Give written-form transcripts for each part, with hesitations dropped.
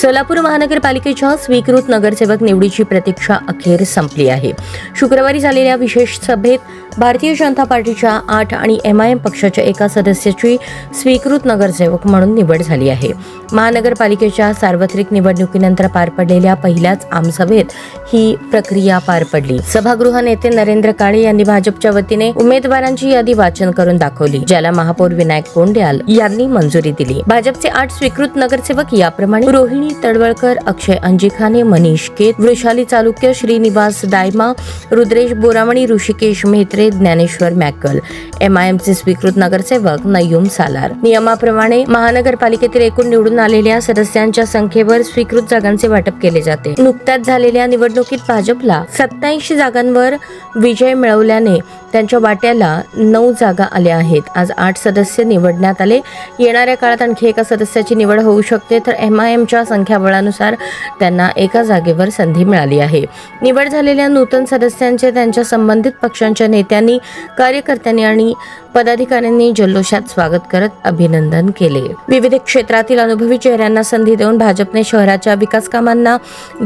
सोलापूर महानगरपालिकेच्या स्वीकृत नगरसेवक निवडीची प्रतीक्षा अखेर संपली आहे. शुक्रवारी झालेल्या विशेष सभेत भारतीय जनता पार्टीच्या 8 आणि MIM पक्षाच्या एका सदस्याची स्वीकृत नगरसेवक म्हणून निवड झाली आहे. महानगरपालिकेच्या सार्वत्रिक निवडणुकीनंतर पार पडलेल्या पहिल्याच आमसभेत ही प्रक्रिया पार पडली. सभागृह नेते नरेंद्र काळे यांनी भाजपच्या वतीने उमेदवारांची यादी वाचन करून दाखवली, ज्याला महापौर विनायक कोंड्याल यांनी मंजुरी दिली. भाजपचे 8 स्वीकृत नगरसेवक याप्रमाणे: रोहिणी तडवळकर, अक्षय अंजिखाने, मनीष केत, वृषाली चालुक्य, श्रीनिवास डायमा, रुद्रेश बोरामणी, ऋषिकेश मेहत्रे, ज्ञानेश्वर मॅकल. MIMचे स्वीकृत नगरसेवक नय्युम सालार. नियमाप्रमाणे महानगरपालिकेतील एकूण निवडून आलेल्या सदस्यांच्या संख्येवर स्वीकृत जागांचे वाटप केले जाते. नुकत्याच झालेल्या निवडणुकीत भाजपला 87 जागांवर विजय मिळवल्याने त्यांच्या वाट्याला 9 जागा आल्या आहेत. आज 8 सदस्य निवडण्यात आले. येणाऱ्या काळात आणखी एका सदस्याची निवड होऊ शकते, तर MIMच्या संख्याबळानुसार त्यांना एका जागेवर संधी मिळाली आहे. निवड झालेल्या नूतन सदस्यांचे त्यांच्या संबंधित पक्षांच्या नेत्यांनी, कार्यकर्त्यांनी आणि पदाधिकाऱ्यांनी जल्लोषात स्वागत करत अभिनंदन केले. विविध क्षेत्रातील अनुभवी चेहऱ्यांना संधी देऊन भाजपने शहराच्या विकास कामांना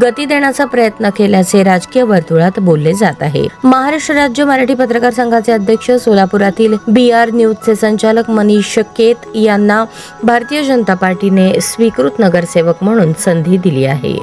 गती देण्याचा प्रयत्न केल्याचे राजकीय वर्तुळात बोलले जात आहे. महाराष्ट्र राज्य मराठी पत्रकार संघाचे अध्यक्ष, सोलापुरातील BR न्यूजचे संचालक मनीष केत यांना भारतीय जनता पार्टीने स्वीकृत नगरसेवक म्हणून संधी दिली आहे.